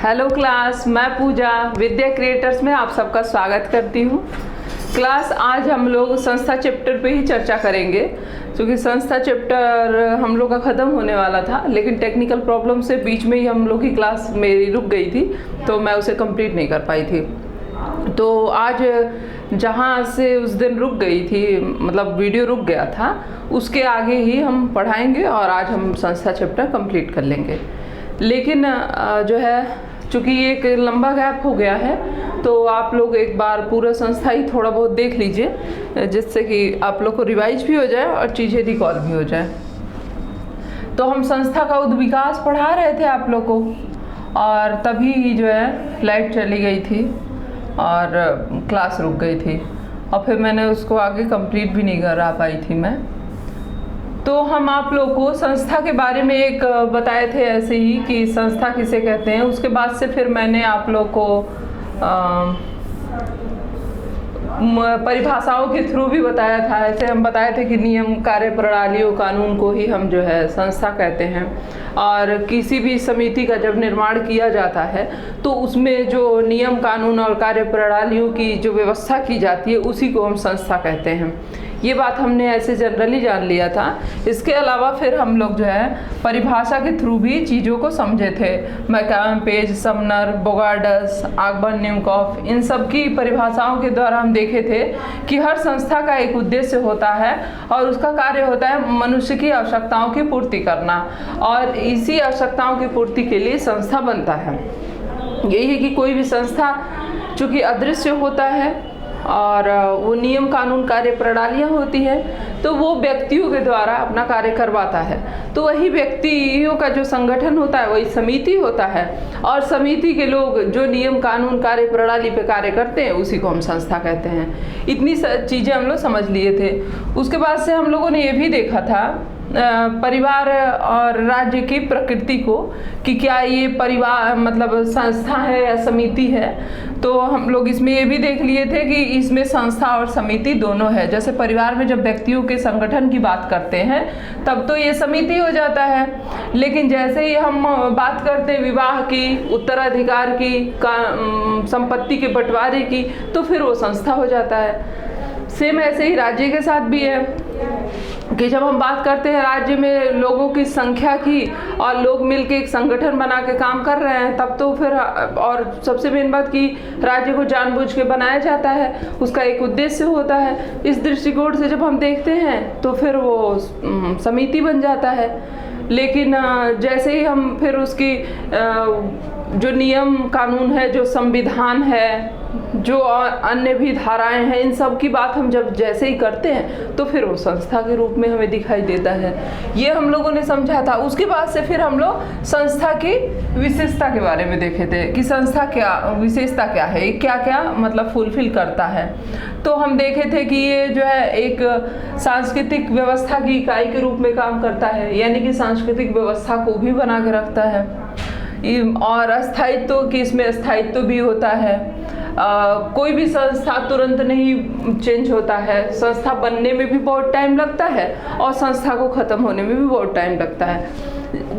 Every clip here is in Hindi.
हेलो क्लास, मैं पूजा विद्या क्रिएटर्स में आप सबका स्वागत करती हूँ। क्लास आज हम लोग संस्था चैप्टर पे ही चर्चा करेंगे, क्योंकि संस्था चैप्टर हम लोग का ख़त्म होने वाला था, लेकिन टेक्निकल प्रॉब्लम से बीच में ही हम लोग की क्लास मेरी रुक गई थी, तो मैं उसे कंप्लीट नहीं कर पाई थी। तो आज जहाँ से उस दिन रुक गई थी, मतलब वीडियो रुक गया था, उसके आगे ही हम पढ़ाएंगे और आज हम संस्था चैप्टर कंप्लीट कर लेंगे। लेकिन जो है, चूँकि एक लंबा गैप हो गया है, तो आप लोग एक बार पूरा संस्था ही थोड़ा बहुत देख लीजिए, जिससे कि आप लोग को रिवाइज भी हो जाए और चीज़ें रिकॉल भी हो जाए। तो हम संस्था का उद्विकास पढ़ा रहे थे आप लोग को, और तभी जो है लाइट चली गई थी और क्लास रुक गई थी, और फिर मैंने उसको आगे कंप्लीट भी नहीं कर पाई थी मैं। तो हम आप लोग को संस्था के बारे में एक बताए थे ऐसे ही कि संस्था किसे कहते हैं। उसके बाद से फिर मैंने आप लोग को परिभाषाओं के थ्रू भी बताया था। ऐसे हम बताए थे कि नियम, कार्य प्रणालियों, कानून को ही हम जो है संस्था कहते हैं। और किसी भी समिति का जब निर्माण किया जाता है तो उसमें जो नियम, कानून और कार्य प्रणालियों की जो व्यवस्था की जाती है उसी को हम संस्था कहते हैं। ये बात हमने ऐसे जनरली जान लिया था। इसके अलावा फिर हम लोग जो है परिभाषा के थ्रू भी चीज़ों को समझे थे। मैकॉम, पेज, समनर, बोगार्डस, आगबर्न, न्यूकॉफ, इन सब की परिभाषाओं के द्वारा हम देखे थे कि हर संस्था का एक उद्देश्य होता है और उसका कार्य होता है मनुष्य की आवश्यकताओं की पूर्ति करना, और इसी आवश्यकताओं की पूर्ति के लिए संस्था बनता है। यही है कि कोई भी संस्था चूँकि अदृश्य होता है और वो नियम, कानून, कार्य प्रणालियाँ होती है, तो वो व्यक्तियों के द्वारा अपना कार्य करवाता है। तो वही व्यक्तियों का जो संगठन होता है वही समिति होता है, और समिति के लोग जो नियम, कानून, कार्य प्रणाली पे कार्य करते हैं उसी को हम संस्था कहते हैं। इतनी चीज़ें हम लोग समझ लिए थे। उसके बाद से हम लोगों ने ये भी देखा था परिवार और राज्य की प्रकृति को, कि क्या ये परिवार मतलब संस्था है या समिति है। तो हम लोग इसमें ये भी देख लिए थे कि इसमें संस्था और समिति दोनों है। जैसे परिवार में जब व्यक्तियों के संगठन की बात करते हैं तब तो ये समिति हो जाता है, लेकिन जैसे ही हम बात करते हैं विवाह की, उत्तराधिकार की, संपत्ति के बंटवारे की, तो फिर वो संस्था हो जाता है। सेम ऐसे ही राज्य के साथ भी है कि जब हम बात करते हैं राज्य में लोगों की संख्या की और लोग मिलके एक संगठन बना के काम कर रहे हैं, तब तो फिर, और सबसे मेन बात कि राज्य को जानबूझ के बनाया जाता है, उसका एक उद्देश्य होता है। इस दृष्टिकोण से जब हम देखते हैं तो फिर वो समिति बन जाता है। लेकिन जैसे ही हम फिर उसकी जो नियम, कानून है, जो संविधान है, जो अन्य भी धाराएं हैं, इन सब की बात हम जब जैसे ही करते हैं तो फिर वो संस्था के रूप में हमें दिखाई देता है। ये हम लोगों ने समझा था। उसके बाद से फिर हम लोग संस्था की विशेषता के बारे में देखे थे कि संस्था क्या विशेषता क्या है, क्या क्या मतलब फुलफिल करता है। तो हम देखे थे कि ये जो है एक सांस्कृतिक व्यवस्था की इकाई के रूप में काम करता है, यानी कि सांस्कृतिक व्यवस्था को भी बना के रखता है, और अस्थायित्व की इसमें स्थायित्व भी होता है। कोई भी संस्था तुरंत नहीं चेंज होता है। संस्था बनने में भी बहुत टाइम लगता है और संस्था को ख़त्म होने में भी बहुत टाइम लगता है।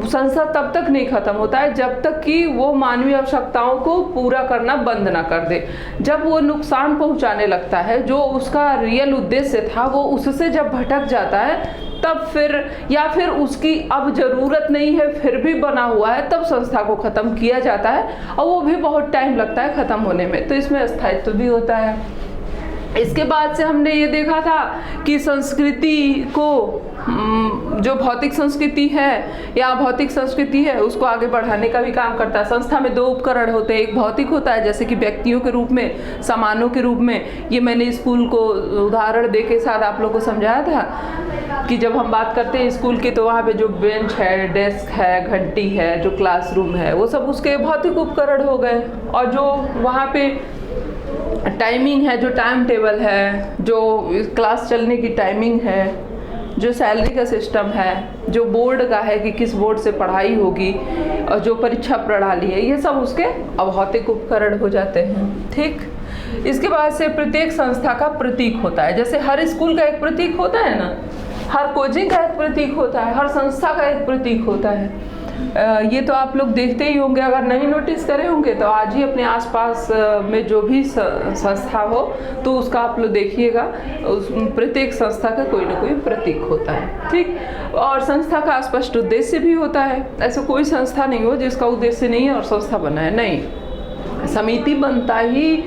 संस्था तब तक नहीं ख़त्म होता है जब तक कि वो मानवीय आवश्यकताओं को पूरा करना बंद ना कर दे। जब वो नुकसान पहुंचाने लगता है, जो उसका रियल उद्देश्य था वो उससे जब भटक जाता है, तब फिर, या फिर उसकी अब ज़रूरत नहीं है फिर भी बना हुआ है, तब संस्था को ख़त्म किया जाता है, और वो भी बहुत टाइम लगता है ख़त्म होने में। तो इसमें स्थायित्व भी होता है। इसके बाद से हमने ये देखा था कि संस्कृति को, जो भौतिक संस्कृति है या भौतिक संस्कृति है, उसको आगे बढ़ाने का भी काम करता है। संस्था में दो उपकरण होते हैं, एक भौतिक होता है जैसे कि व्यक्तियों के रूप में, सामानों के रूप में। ये मैंने स्कूल को उदाहरण दे के साथ आप लोग को समझाया था कि जब हम बात करते हैं स्कूल की, तो वहाँ पे जो बेंच है, डेस्क है, घंटी है, जो क्लासरूम है, वो सब उसके भौतिक उपकरण हो गए। और जो वहाँ पे टाइमिंग है, जो टाइम टेबल है, जो क्लास चलने की टाइमिंग है, जो सैलरी का सिस्टम है, जो बोर्ड का है कि किस बोर्ड से पढ़ाई होगी, और जो परीक्षा प्रणाली है, ये सब उसके अभौतिक उपकरण हो जाते हैं। ठीक, इसके बाद से प्रत्येक संस्था का प्रतीक होता है। जैसे हर स्कूल का एक प्रतीक होता है ना, हर कोचिंग का एक प्रतीक होता है, हर संस्था का एक प्रतीक होता है। ये तो आप लोग देखते ही होंगे, अगर नहीं नोटिस करे होंगे तो आज ही अपने आसपास में जो भी संस्था हो तो उसका आप लोग देखिएगा, उस प्रत्येक संस्था का कोई ना कोई प्रतीक होता है, ठीक। और संस्था का स्पष्ट उद्देश्य भी होता है। ऐसा कोई संस्था नहीं हो जिसका उद्देश्य नहीं है और संस्था बना है, नहीं। समिति बनता ही,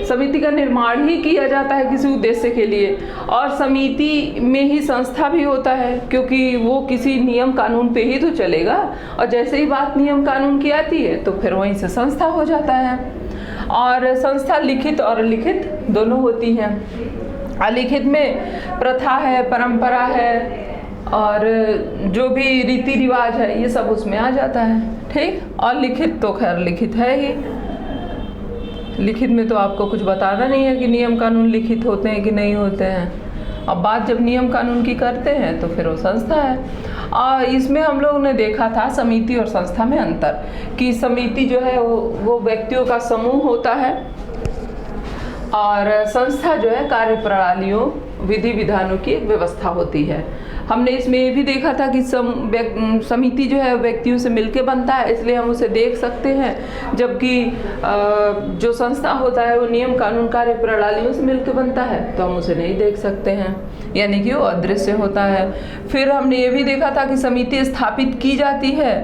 समिति का निर्माण ही किया जाता है किसी उद्देश्य के लिए, और समिति में ही संस्था भी होता है, क्योंकि वो किसी नियम कानून पे ही तो चलेगा, और जैसे ही बात नियम कानून की आती है तो फिर वहीं से संस्था हो जाता है। और संस्था लिखित और अलिखित दोनों होती हैं। अलिखित में प्रथा है, परंपरा है, और जो भी रीति रिवाज है ये सब उसमें आ जाता है, ठीक। और लिखित तो खैर लिखित है ही, लिखित में तो आपको कुछ बताना नहीं है कि नियम कानून लिखित होते हैं कि नहीं होते हैं। अब बात जब नियम कानून की करते हैं तो फिर वो संस्था है। और इसमें हम लोगों ने देखा था समिति और संस्था में अंतर, कि समिति जो है वो व्यक्तियों का समूह होता है, और संस्था जो है कार्य प्रणालियों, विधि विधानों की व्यवस्था होती है। हमने इसमें ये भी देखा था कि समिति जो है व्यक्तियों से मिलके बनता है, इसलिए हम उसे देख सकते हैं, जबकि जो संस्था होता है वो नियम कानून कार्य प्रणालियों से मिलके बनता है तो हम उसे नहीं देख सकते हैं, यानी कि वो अदृश्य होता है। फिर हमने ये भी देखा था कि समिति स्थापित की जाती है,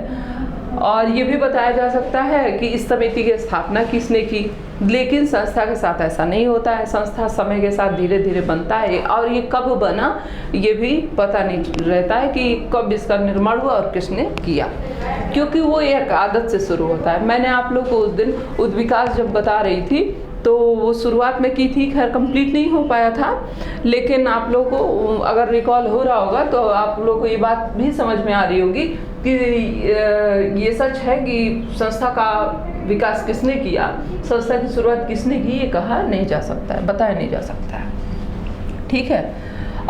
और ये भी बताया जा सकता है कि इस समिति की स्थापना किसने की, लेकिन संस्था के साथ ऐसा नहीं होता है। संस्था समय के साथ धीरे धीरे बनता है, और ये कब बना ये भी पता नहीं रहता है कि कब इसका निर्माण हुआ और किसने किया, क्योंकि वो एक आदत से शुरू होता है। मैंने आप लोग को उस दिन उद्विकास जब बता रही थी तो वो शुरुआत में की थी, खैर कंप्लीट नहीं हो पाया था, लेकिन आप लोग को अगर रिकॉल हो रहा होगा तो आप लोग को ये बात भी समझ में आ रही होगी कि ये सच है कि संस्था का विकास किसने किया, संस्था की शुरुआत किसने की, ये कहा नहीं जा सकता है, बताया नहीं जा सकता है, ठीक है।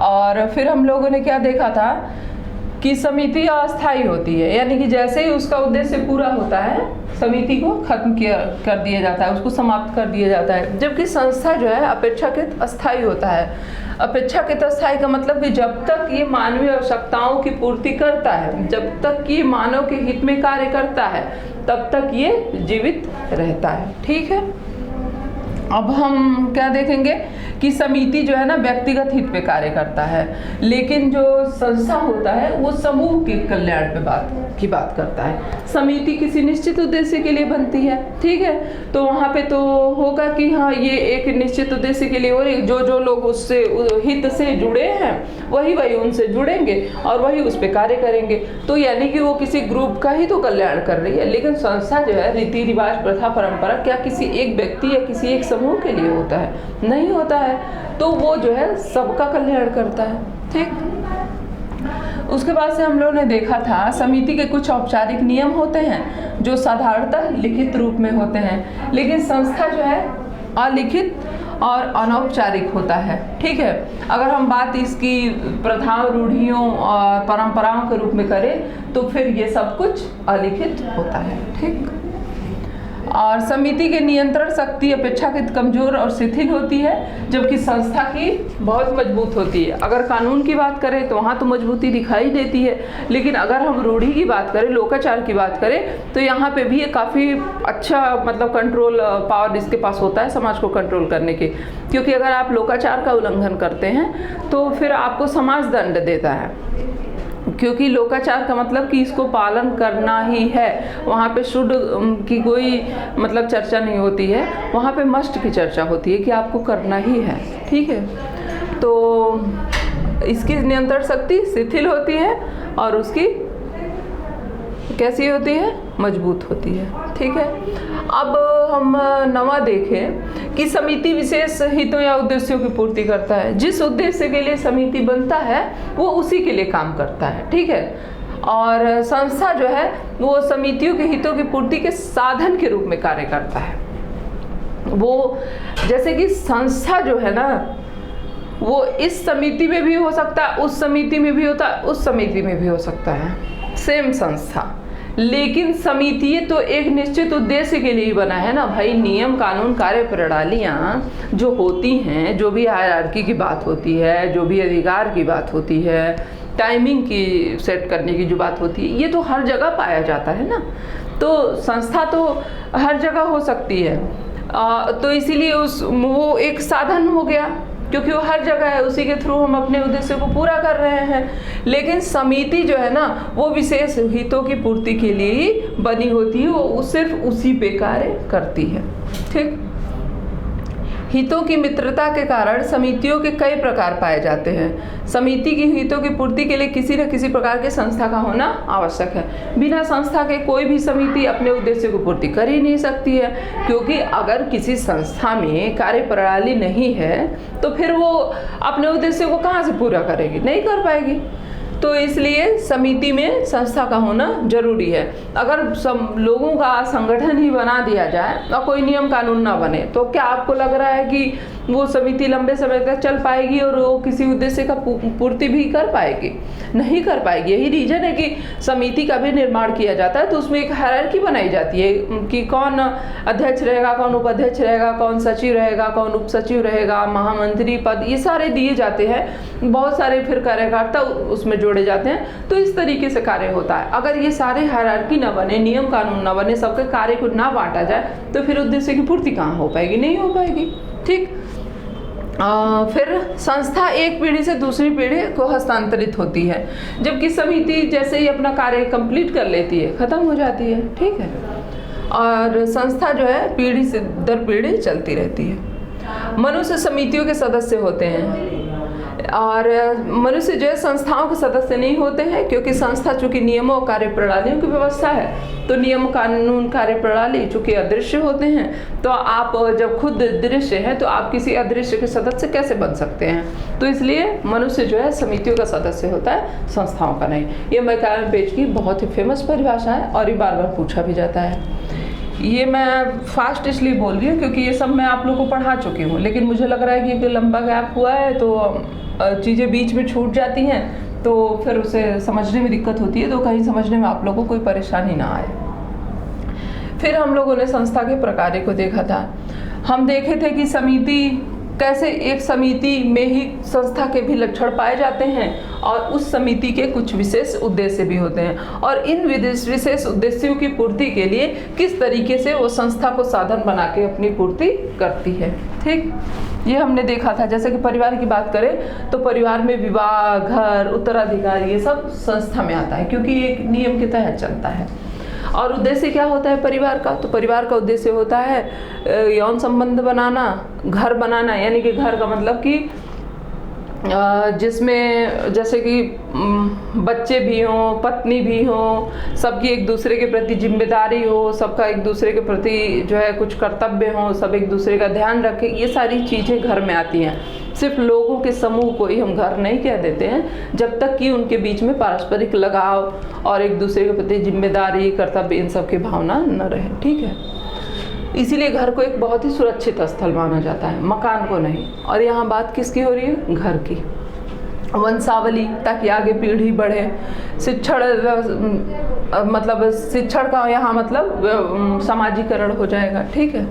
और फिर हम लोगों ने क्या देखा था कि समिति अस्थायी होती है, यानी कि जैसे ही उसका उद्देश्य पूरा होता है समिति को खत्म कर दिया जाता है, उसको समाप्त कर दिया जाता है। जबकि संस्था जो है अपेक्षाकृत अस्थायी होता है। अपेक्षाकृत अस्थायी का मतलब कि जब तक ये मानवीय आवश्यकताओं की पूर्ति करता है, जब तक ये मानव के हित में कार्य करता है, तब तक ये जीवित रहता है, ठीक है। अब हम क्या देखेंगे कि समिति जो है ना व्यक्तिगत हित पे कार्य करता है, लेकिन जो संस्था होता है वो समूह के कल्याण पे बात करता है। समिति किसी निश्चित उद्देश्य के लिए बनती है, ठीक है, तो वहाँ पे तो होगा कि हाँ ये एक निश्चित उद्देश्य के लिए, और जो लोग उससे हित से जुड़े हैं वही उनसे जुड़ेंगे और वही उस पर कार्य करेंगे, तो यानी कि वो किसी ग्रुप का ही तो कल्याण कर रही है। लेकिन संस्था जो है रीति रिवाज प्रथा परंपरा क्या किसी एक व्यक्ति या किसी एक समूह के लिए होता है? नहीं होता है, तो वो जो है सबका कल्याण करता है, ठीक। उसके बाद से हम लोगों ने देखा था समिति के कुछ औपचारिक नियम होते हैं जो साधारणतः लिखित रूप में होते हैं, लेकिन संस्था जो है अलिखित और अनौपचारिक होता है, ठीक है। अगर हम बात इसकी प्रथाओं, रूढ़ियों और परंपराओं के रूप में करें तो फिर ये सब कुछ अलिखित होता है, ठीक। और समिति के नियंत्रण शक्ति अपेक्षाकृत कमजोर और शिथिल होती है, जबकि संस्था की बहुत मजबूत होती है। अगर कानून की बात करें तो वहाँ तो मजबूती दिखाई देती है, लेकिन अगर हम रूढ़ी की बात करें, लोकाचार की बात करें, तो यहाँ पे भी काफ़ी अच्छा मतलब कंट्रोल पावर इसके पास होता है समाज को कंट्रोल करने के, क्योंकि अगर आप लोकाचार का उल्लंघन करते हैं तो फिर आपको समाज दंड देता है, क्योंकि लोकाचार का मतलब कि इसको पालन करना ही है। वहाँ पे शुड की कोई मतलब चर्चा नहीं होती है, वहाँ पे मस्ट की चर्चा होती है कि आपको करना ही है, ठीक है। तो इसकी नियंत्रण शक्ति शिथिल होती है और उसकी कैसी होती है? मजबूत होती है, ठीक है। अब हम नवा देखें कि समिति विशेष हितों या उद्देश्यों की पूर्ति करता है। जिस उद्देश्य के लिए समिति बनता है वो उसी के लिए काम करता है, ठीक है। और संस्था जो है वो समितियों के हितों की पूर्ति के साधन के रूप में कार्य करता है। वो जैसे कि संस्था जो है ना वो इस समिति में भी हो सकता है, उस समिति में भी होता है, उस समिति में भी हो सकता है, सेम संस्था। लेकिन समिति तो एक निश्चित उद्देश्य के लिए बना है ना भाई। नियम कानून कार्य प्रणालियाँ जो होती हैं, जो भी हायरार्की की बात होती है, जो भी अधिकार की बात होती है, टाइमिंग की सेट करने की जो बात होती है, ये तो हर जगह पाया जाता है ना। तो संस्था तो हर जगह हो सकती है, तो इसीलिए वो एक साधन हो गया, क्योंकि वो हर जगह है, उसी के थ्रू हम अपने उद्देश्य को पूरा कर रहे हैं। लेकिन समिति जो है ना, वो विशेष हितों की पूर्ति के लिए ही बनी होती है, वो सिर्फ उसी पे कार्य करती है। ठीक, हितों की मित्रता के कारण समितियों के कई प्रकार पाए जाते हैं। समिति की हितों की पूर्ति के लिए किसी न किसी प्रकार की संस्था का होना आवश्यक है। बिना संस्था के कोई भी समिति अपने उद्देश्य को पूर्ति कर ही नहीं सकती है, क्योंकि अगर किसी संस्था में कार्य प्रणाली नहीं है तो फिर वो अपने उद्देश्य को कहाँ से पूरा करेगी, नहीं कर पाएगी। तो इसलिए समिति में संस्था का होना जरूरी है। अगर सब लोगों का संगठन ही बना दिया जाए और कोई नियम कानून ना बने, तो क्या आपको लग रहा है कि वो समिति लंबे समय तक चल पाएगी और वो किसी उद्देश्य का पूर्ति भी कर पाएगी? नहीं कर पाएगी। यही रीजन है कि समिति का भी निर्माण किया जाता है, तो उसमें एक हायरार्की बनाई जाती है कि कौन अध्यक्ष रहेगा, कौन उपाध्यक्ष रहेगा, कौन सचिव रहेगा, कौन उप सचिव रहेगा, महामंत्री पद, ये सारे दिए जाते हैं। बहुत सारे फिर कार्यकर्ता उसमें जोड़े जाते हैं। तो इस तरीके से कार्य होता है। अगर ये सारे हायरार्की ना बने, नियम कानून ना बने, सबके कार्य को ना बांटा जाए, तो फिर उद्देश्य की पूर्ति कहाँ हो पाएगी? नहीं हो पाएगी। ठीक, फिर संस्था एक पीढ़ी से दूसरी पीढ़ी को हस्तांतरित होती है, जबकि समिति जैसे ही अपना कार्य कंप्लीट कर लेती है, खत्म हो जाती है। ठीक है, और संस्था जो है पीढ़ी से दर पीढ़ी चलती रहती है। मनुष्य समितियों के सदस्य होते हैं, और मनुष्य जो है संस्थाओं के सदस्य नहीं होते हैं, क्योंकि संस्था चूंकि नियमों और कार्य प्रणालियों की व्यवस्था है, तो नियम कानून कार्य प्रणाली चूंकि अदृश्य होते हैं, तो आप जब खुद दृश्य हैं तो आप किसी अदृश्य के सदस्य कैसे बन सकते हैं? तो इसलिए मनुष्य जो है समितियों का सदस्य होता है, संस्थाओं का नहीं। ये मैकलम पेज की बहुत ही फेमस परिभाषा है और ये बार बार पूछा भी जाता है। ये मैं फास्ट इसलिए बोल रही हूँ क्योंकि ये सब मैं आप लोगों को पढ़ा चुकी हूँ, लेकिन मुझे लग रहा है कि एक लंबा गैप हुआ है तो चीज़ें बीच में छूट जाती हैं, तो फिर उसे समझने में दिक्कत होती है, तो कहीं समझने में आप लोगों को कोई परेशानी ना आए। फिर हम लोगों ने संस्था के प्रकार को देखा था। हम देखे थे कि समिति कैसे, एक समिति में ही संस्था के भी लक्षण पाए जाते हैं और उस समिति के कुछ विशेष उद्देश्य भी होते हैं, और इन विशेष उद्देश्यों की पूर्ति के लिए किस तरीके से वो संस्था को साधन बना के अपनी पूर्ति करती है। ठीक, ये हमने देखा था। जैसे कि परिवार की बात करें तो परिवार में विवाह, घर, उत्तराधिकार, ये सब संस्था में आता है, क्योंकि एक नियम के तहत चलता है। और उद्देश्य क्या होता है परिवार का? तो परिवार का उद्देश्य होता है यौन संबंध बनाना, घर बनाना, यानी कि घर का मतलब कि जिसमें जैसे कि बच्चे भी हों, पत्नी भी हों, सबकी एक दूसरे के प्रति जिम्मेदारी हो, सबका एक दूसरे के प्रति जो है कुछ कर्तव्य हो, सब एक दूसरे का ध्यान रखें, ये सारी चीज़ें घर में आती हैं। सिर्फ लोगों के समूह को ही हम घर नहीं कह देते हैं, जब तक कि उनके बीच में पारस्परिक लगाव और एक दूसरे के प्रति जिम्मेदारी, कर्तव्य, इन सब की भावना न रहे। ठीक है, इसीलिए घर को एक बहुत ही सुरक्षित स्थल माना जाता है, मकान को नहीं। और यहाँ बात किसकी हो रही है? घर की। वंशावली, ताकि आगे पीढ़ी बढ़े। शिक्षण, मतलब शिक्षण का यहाँ मतलब समाजीकरण हो जाएगा। ठीक है,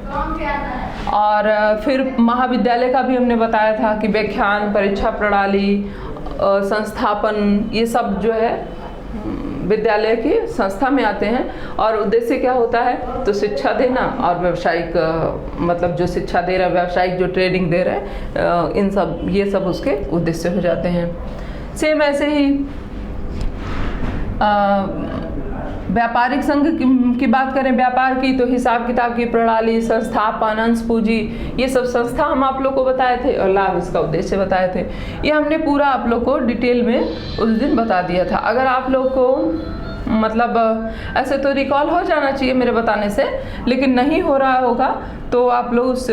और फिर महाविद्यालय का भी हमने बताया था कि व्याख्यान, परीक्षा प्रणाली, संस्थापन, ये सब जो है विद्यालय की संस्था में आते हैं। और उद्देश्य क्या होता है? तो शिक्षा देना और व्यावसायिक, मतलब जो शिक्षा दे रहा है, व्यावसायिक जो ट्रेनिंग दे रहा है, इन सब, ये सब उसके उद्देश्य हो जाते हैं। सेम ऐसे ही व्यापारिक संघ की बात करें, व्यापार की, तो हिसाब किताब की प्रणाली, संस्थापन, अंश पूंजी, ये सब संस्था हम आप लोग को बताए थे, और लाभ, इसका उद्देश्य बताए थे। ये हमने पूरा आप लोग को डिटेल में उस दिन बता दिया था। अगर आप लोग को मतलब ऐसे तो रिकॉल हो जाना चाहिए मेरे बताने से, लेकिन नहीं हो रहा होगा तो आप लोग उस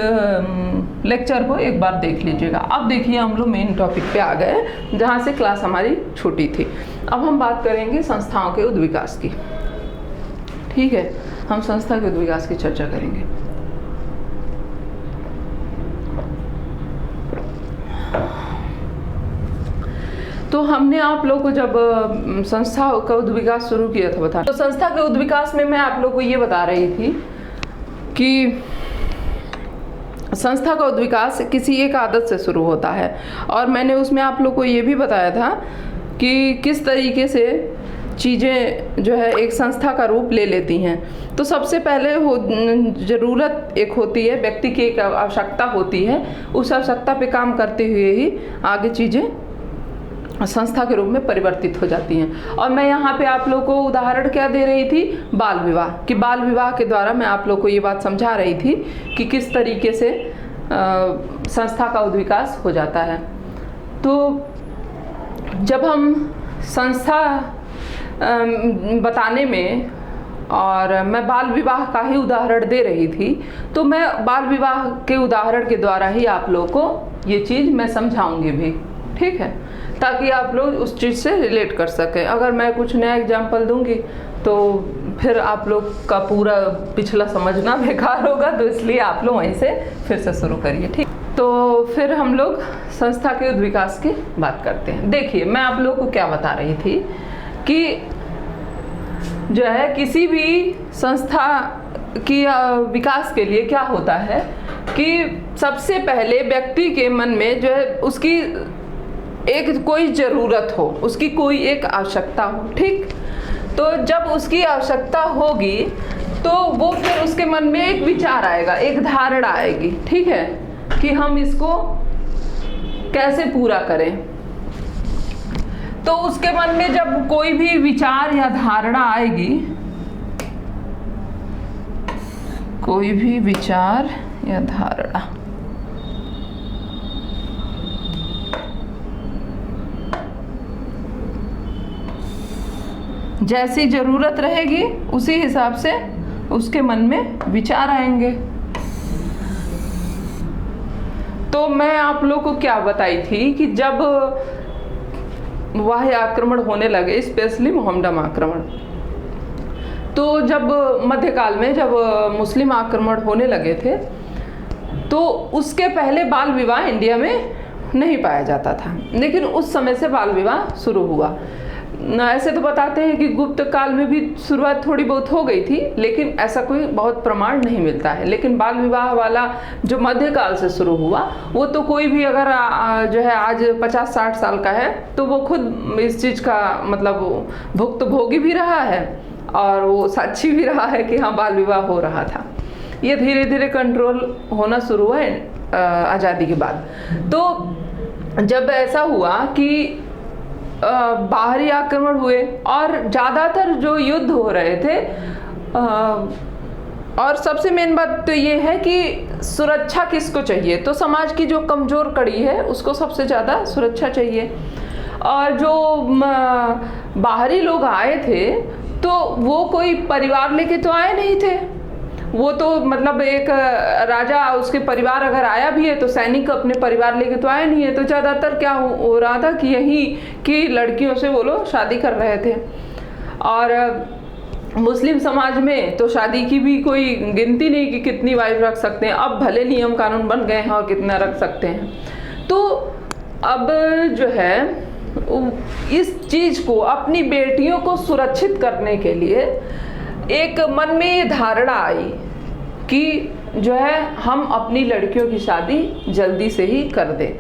लेक्चर को एक बार देख लीजिएगा। अब देखिए हम लोग मेन टॉपिक पे आ गए, जहाँ से क्लास हमारी छूटी थी। अब हम बात करेंगे संस्थाओं के उद्विकास की। ठीक है, हम संस्था के उद्विकास की चर्चा करेंगे। तो हमने आप लोग को जब संस्था का उद्विकास शुरू किया था बता, तो संस्था के उद्विकास में मैं आप लोग को ये बता रही थी कि संस्था का उद्विकास किसी एक आदत से शुरू होता है, और मैंने उसमें आप लोग को ये भी बताया था कि किस तरीके से चीज़ें जो है एक संस्था का रूप ले लेती हैं। तो सबसे पहले ज़रूरत एक होती है, व्यक्ति की एक आवश्यकता होती है, उस आवश्यकता पे काम करते हुए ही आगे चीज़ें संस्था के रूप में परिवर्तित हो जाती हैं। और मैं यहाँ पे आप लोगों को उदाहरण क्या दे रही थी, बाल विवाह, कि बाल विवाह के द्वारा मैं आप लोग को ये बात समझा रही थी कि किस तरीके से संस्था का उद्विकास हो जाता है। तो जब हम संस्था बताने में, और मैं बाल विवाह का ही उदाहरण दे रही थी, तो मैं बाल विवाह के उदाहरण के द्वारा ही आप लोगों को ये चीज़ मैं समझाऊंगी भी, ठीक है, ताकि आप लोग उस चीज़ से रिलेट कर सकें। अगर मैं कुछ नया एग्जाम्पल दूंगी तो फिर आप लोग का पूरा पिछला समझना बेकार होगा, तो इसलिए आप लोग वहीं से फिर से शुरू करिए, ठीक। तो फिर हम लोग संस्था के उद्विकास की बात करते हैं। देखिए, मैं आप लोग को क्या बता रही थी कि जो है किसी भी संस्था की विकास के लिए क्या होता है कि सबसे पहले व्यक्ति के मन में जो है उसकी एक कोई ज़रूरत हो, उसकी कोई एक आवश्यकता हो, ठीक। तो जब उसकी आवश्यकता होगी तो वो फिर उसके मन में एक विचार आएगा, एक धारणा आएगी, ठीक है, कि हम इसको कैसे पूरा करें। तो उसके मन में जब कोई भी विचार या धारणा आएगी, कोई भी विचार या धारणा, जैसी जरूरत रहेगी उसी हिसाब से उसके मन में विचार आएंगे। तो मैं आप लोग को क्या बताई थी कि जब वाह्य आक्रमण होने लगे, स्पेशली मोहम्मडन आक्रमण, तो जब मध्यकाल में जब मुस्लिम आक्रमण होने लगे थे, तो उसके पहले बाल विवाह इंडिया में नहीं पाया जाता था, लेकिन उस समय से बाल विवाह शुरू हुआ। ऐसे तो बताते हैं कि गुप्त काल में भी शुरुआत थोड़ी बहुत हो गई थी, लेकिन ऐसा कोई बहुत प्रमाण नहीं मिलता है। लेकिन बाल विवाह वाला जो मध्यकाल से शुरू हुआ, वो तो कोई भी अगर जो है आज 50-60 साल का है तो वो खुद इस चीज़ का मतलब भुक्तभोगी भी रहा है और वो साक्षी भी रहा है कि हाँ बाल विवाह हो रहा था। ये धीरे धीरे कंट्रोल होना शुरू हुआ आज़ादी के बाद। तो जब ऐसा हुआ कि बाहरी आक्रमण हुए और ज़्यादातर जो युद्ध हो रहे थे, और सबसे मेन बात तो ये है कि सुरक्षा किसको चाहिए, तो समाज की जो कमज़ोर कड़ी है उसको सबसे ज़्यादा सुरक्षा चाहिए। और जो बाहरी लोग आए थे तो वो कोई परिवार लेके तो आए नहीं थे, वो तो मतलब एक राजा उसके परिवार अगर आया भी है तो सैनिक अपने परिवार लेके तो आए नहीं है। तो ज़्यादातर क्या हो रहा था कि यहीं की लड़कियों से वो लोग शादी कर रहे थे। और मुस्लिम समाज में तो शादी की भी कोई गिनती नहीं कि कितनी वाइफ रख सकते हैं, अब भले नियम कानून बन गए हैं और कितना रख सकते हैं। तो अब जो है इस चीज़ को अपनी बेटियों को सुरक्षित करने के लिए एक मन में ये धारणा आई कि जो है हम अपनी लड़कियों की शादी जल्दी से ही कर दें।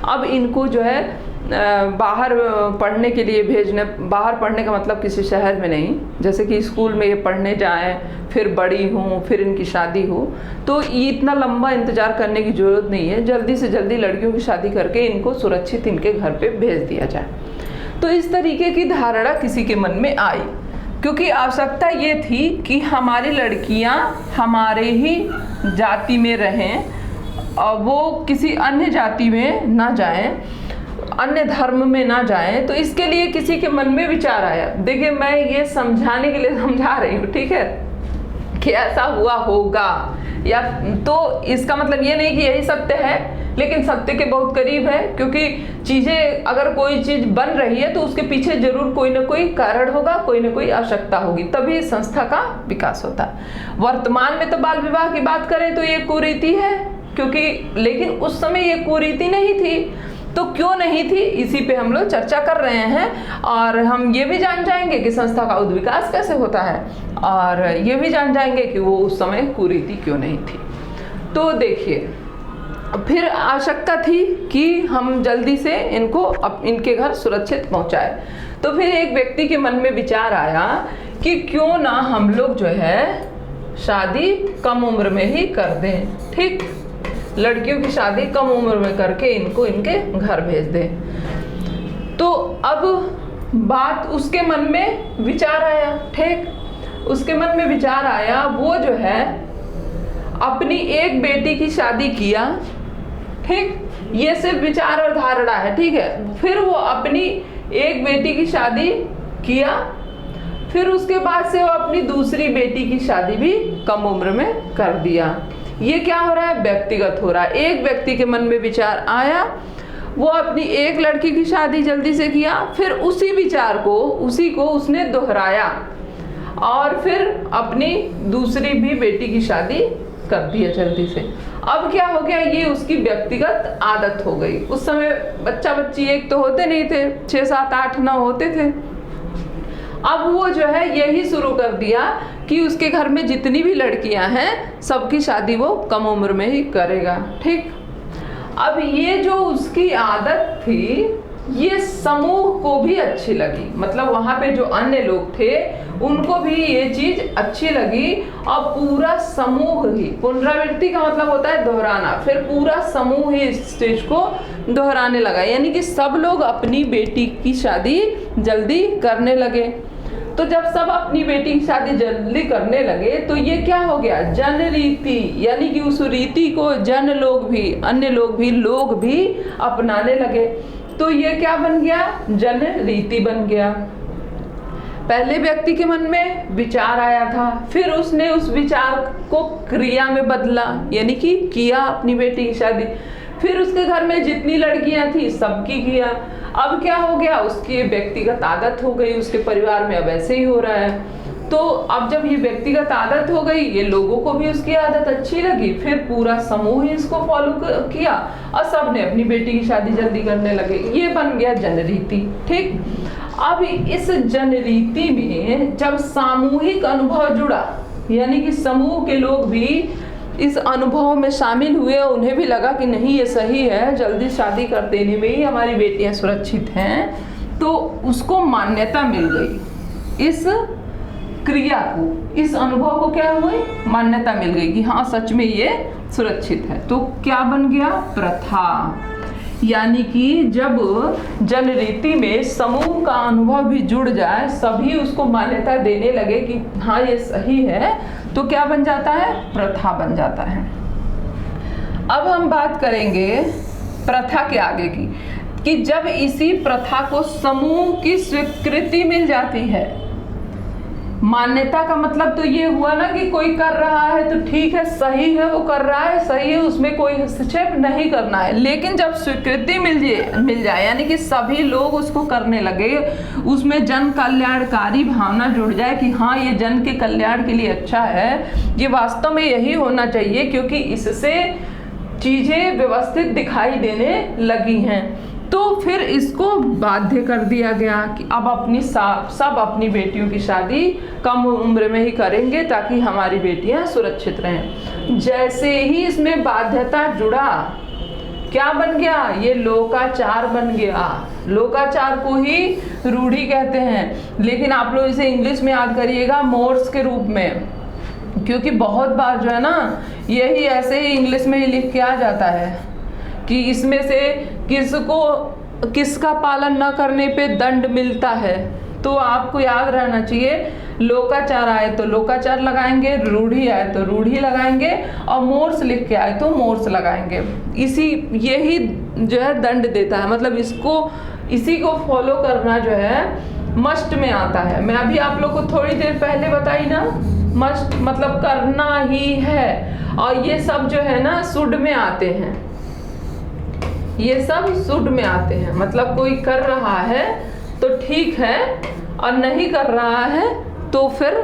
अब इनको जो है बाहर पढ़ने के लिए भेजने, बाहर पढ़ने का मतलब किसी शहर में नहीं, जैसे कि स्कूल में ये पढ़ने जाएं, फिर बड़ी हों, फिर इनकी शादी हो, तो ये इतना लंबा इंतज़ार करने की ज़रूरत नहीं है। जल्दी से जल्दी लड़कियों की शादी करके इनको सुरक्षित इनके घर पे भेज दिया जाए। तो इस तरीके की धारणा किसी के मन में आई, क्योंकि आवश्यकता ये थी कि हमारी लड़कियां हमारे ही जाति में रहें और वो किसी अन्य जाति में ना जाएं, अन्य धर्म में ना जाएं। तो इसके लिए किसी के मन में विचार आया। देखिए, मैं ये समझाने के लिए समझा रही हूँ, ठीक है, कि ऐसा हुआ होगा, या तो इसका मतलब ये नहीं कि यही सत्य है, लेकिन सत्य के बहुत करीब है। क्योंकि चीज़ें, अगर कोई चीज़ बन रही है तो उसके पीछे जरूर कोई ना कोई कारण होगा, कोई ना कोई आवश्यकता होगी, तभी संस्था का विकास होता है। वर्तमान में तो बाल विवाह की बात करें तो ये कुरीति है, क्योंकि लेकिन उस समय ये कुरीति नहीं थी। तो क्यों नहीं थी, इसी पे हम लोग चर्चा कर रहे हैं। और हम ये भी जान जाएंगे कि संस्था का उद्विकास कैसे होता है, और ये भी जान जाएंगे कि वो उस समय कुरीति क्यों नहीं थी। तो देखिए, फिर आवश्यकता थी कि हम जल्दी से इनको इनके घर सुरक्षित पहुंचाए। तो फिर एक व्यक्ति के मन में विचार आया कि क्यों ना हम लोग जो है शादी कम उम्र में ही कर दें, ठीक, लड़कियों की शादी कम उम्र में करके इनको इनके घर भेज दें। तो अब बात उसके मन में विचार आया, ठीक, उसके मन में विचार आया, वो जो है अपनी एक बेटी की शादी किया, ठीक, ये सिर्फ विचार और धारणा है, ठीक है। फिर वो अपनी एक बेटी की शादी किया, फिर उसके बाद से वो अपनी दूसरी बेटी की शादी भी कम उम्र में कर दिया। ये क्या हो रहा है, व्यक्तिगत हो रहा है। एक व्यक्ति के मन में विचार आया, वो अपनी एक लड़की की शादी जल्दी से किया, फिर उसी विचार को उसने दोहराया और फिर अपनी दूसरी भी बेटी की शादी कर दिया जल्दी से। अब क्या हो गया, ये उसकी व्यक्तिगत आदत हो गई। उस समय बच्चा बच्ची एक तो होते नहीं थे, 6 7 8 9 होते थे। अब वो जो है यही शुरू कर दिया कि उसके घर में जितनी भी लड़कियां हैं सबकी शादी वो कम उम्र में ही करेगा, ठीक। अब ये जो उसकी आदत थी ये समूह को भी अच्छी लगी, मतलब वहां पे जो अन्य लोग थे उनको भी ये चीज अच्छी लगी और पूरा समूह ही, पुनरावृत्ति का मतलब होता है दोहराना, फिर पूरा समूह ही इस चीज को दोहराने लगा, यानी कि सब लोग अपनी बेटी की शादी जल्दी करने लगे। तो जब सब अपनी बेटी की शादी जल्दी करने लगे तो ये क्या हो गया, जन रीति, यानी कि उस रीति को जन लोग भी, अन्य लोग भी अपनाने लगे। तो ये क्या बन गया, जन रीति बन गया। पहले व्यक्ति के मन में विचार आया था, फिर उसने उस विचार को क्रिया में बदला, यानी कि किया अपनी बेटी की शादी, फिर उसके घर में जितनी लड़कियां थी सबकी किया। अब क्या हो गया, उसकी व्यक्तिगत आदत हो गई, उसके परिवार में अब ऐसे ही हो रहा है। तो अब जब ये व्यक्तिगत आदत हो गई, ये लोगों को भी उसकी आदत अच्छी लगी, फिर पूरा समूह ही इसको फॉलो किया और सब ने अपनी बेटी की शादी जल्दी करने लगे। ये बन गया जनरीति, ठीक। अब इस जनरीति में जब सामूहिक अनुभव जुड़ा, यानी कि समूह के लोग भी इस अनुभव में शामिल हुए, उन्हें भी लगा कि नहीं ये सही है, जल्दी शादी कर देने में ही हमारी बेटियां सुरक्षित हैं, तो उसको मान्यता मिल गई। इस क्रिया को, इस अनुभव को क्या हुई, मान्यता मिल गई कि हाँ सच में ये सुरक्षित है। तो क्या बन गया, प्रथा। यानी कि जब जनरीति में समूह का अनुभव भी जुड़ जाए, सभी उसको मान्यता देने लगे कि हाँ ये सही है, तो क्या बन जाता है, प्रथा बन जाता है। अब हम बात करेंगे प्रथा के आगे की, कि जब इसी प्रथा को समूह की स्वीकृति मिल जाती है। मान्यता का मतलब तो ये हुआ ना कि कोई कर रहा है तो ठीक है, सही है, वो कर रहा है सही है, उसमें कोई हस्तक्षेप नहीं करना है। लेकिन जब स्वीकृति मिल जाए, यानी कि सभी लोग उसको करने लगे, उसमें जन कल्याणकारी भावना जुड़ जाए कि हाँ ये जन के कल्याण के लिए अच्छा है, ये वास्तव में यही होना चाहिए, क्योंकि इससे चीजें व्यवस्थित दिखाई देने लगी हैं, तो फिर इसको बाध्य कर दिया गया कि अब सब अपनी बेटियों की शादी कम उम्र में ही करेंगे ताकि हमारी बेटियां सुरक्षित रहें। जैसे ही इसमें बाध्यता जुड़ा, क्या बन गया, ये लोकाचार बन गया। लोकाचार को ही रूढ़ी कहते हैं, लेकिन आप लोग इसे इंग्लिश में याद करिएगा मोर्स के रूप में, क्योंकि बहुत बार जो है ना यही ऐसे ही इंग्लिश में ही लिख के आ जाता है कि इसमें से किसका पालन न करने पे दंड मिलता है। तो आपको याद रहना चाहिए, लोकाचार आए तो लोकाचार लगाएंगे, रूढ़ी आए तो रूढ़ी लगाएंगे, और मोर्स लिख के आए तो मोर्स लगाएंगे। यही जो है दंड देता है, मतलब इसी को फॉलो करना जो है मस्ट में आता है। मैं अभी आप लोग को थोड़ी देर पहले बताई ना, मस्ट मतलब करना ही है, और ये सब जो है ना शुड में आते हैं, ये सब शुड में आते हैं, मतलब कोई कर रहा है तो ठीक है, और नहीं कर रहा है तो फिर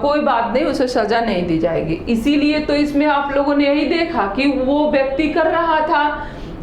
कोई बात नहीं, उसे सजा नहीं दी जाएगी। इसीलिए तो इसमें आप लोगों ने यही देखा कि वो व्यक्ति कर रहा था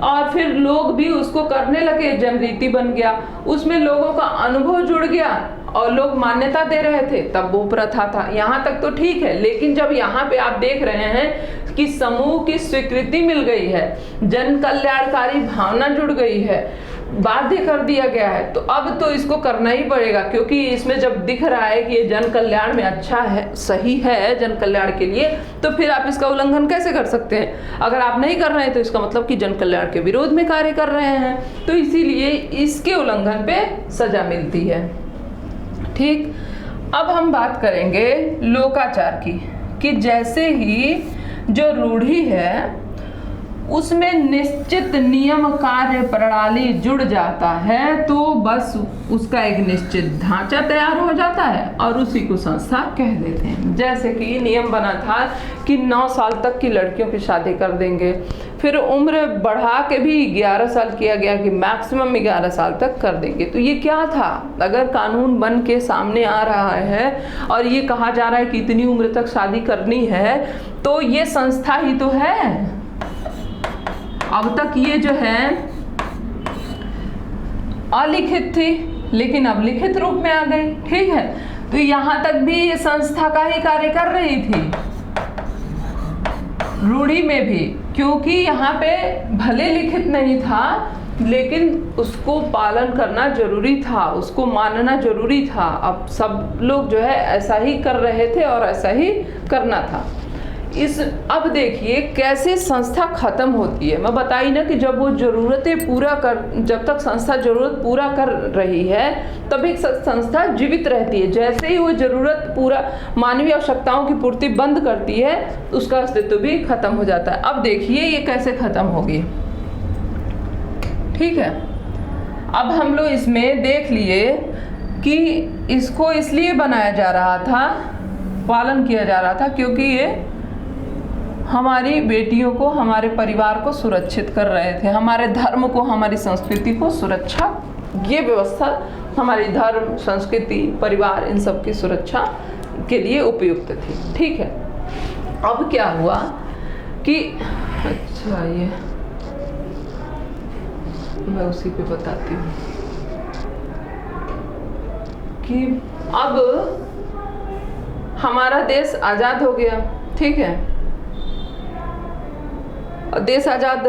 और फिर लोग भी उसको करने लगे, जनरीति बन गया, उसमें लोगों का अनुभव जुड़ गया और लोग मान्यता दे रहे थे तब वो प्रथा था। यहाँ तक तो ठीक है, लेकिन जब यहाँ पे आप देख रहे हैं कि समूह की स्वीकृति मिल गई है, जन कल्याणकारी भावना जुड़ गई है, बाध्य कर दिया गया है, तो अब तो इसको करना ही पड़ेगा, क्योंकि इसमें जब दिख रहा है कि ये जन कल्याण में अच्छा है, सही है जन कल्याण के लिए, तो फिर आप इसका उल्लंघन कैसे कर सकते हैं। अगर आप नहीं कर रहे हैं तो इसका मतलब कि जन कल्याण के विरोध में कार्य कर रहे हैं, तो इसीलिए इसके उल्लंघन पे सजा मिलती है। ठीक, अब हम बात करेंगे लोकाचार की, कि जैसे ही जो रूढ़ी है उसमें निश्चित नियम कार्य प्रणाली जुड़ जाता है, तो बस उसका एक निश्चित ढांचा तैयार हो जाता है और उसी को संस्था कह देते हैं। जैसे कि नियम बना था कि 9 साल तक की लड़कियों की शादी कर देंगे, फिर उम्र बढ़ा के भी 11 साल किया गया कि मैक्सिमम 11 साल तक कर देंगे। तो ये क्या था, अगर कानून बन के सामने आ रहा है और ये कहा जा रहा है कि इतनी उम्र तक शादी करनी है, तो ये संस्था ही तो है। अब तक ये जो है अलिखित थी, लेकिन अब लिखित रूप में आ गई। ठीक है, तो यहाँ तक भी ये संस्था का ही कार्य कर रही थी, रूढ़ी में भी, क्योंकि यहाँ पे भले लिखित नहीं था लेकिन उसको पालन करना जरूरी था, उसको मानना जरूरी था। अब सब लोग जो है ऐसा ही कर रहे थे और ऐसा ही करना था। अब देखिए कैसे संस्था खत्म होती है। मैं बताई ना कि जब वो जरूरतें पूरा कर, जब तक संस्था जरूरत पूरा कर रही है तब एक संस्था जीवित रहती है। जैसे ही वो जरूरत पूरा मानवीय आवश्यकताओं की पूर्ति बंद करती है, उसका अस्तित्व भी खत्म हो जाता है। अब देखिए ये कैसे खत्म होगी। ठीक है, अब हम लोग इसमें देख लिए कि इसको इसलिए बनाया जा रहा था, पालन किया जा रहा था, क्योंकि ये हमारी बेटियों को, हमारे परिवार को सुरक्षित कर रहे थे, हमारे धर्म को, हमारी संस्कृति को सुरक्षा, ये व्यवस्था हमारी धर्म, संस्कृति, परिवार, इन सब की सुरक्षा के लिए उपयुक्त थी। ठीक है, अब क्या हुआ कि अच्छा ये मैं उसी पे बताती हूँ कि अब हमारा देश आज़ाद हो गया। ठीक है, देश आज़ाद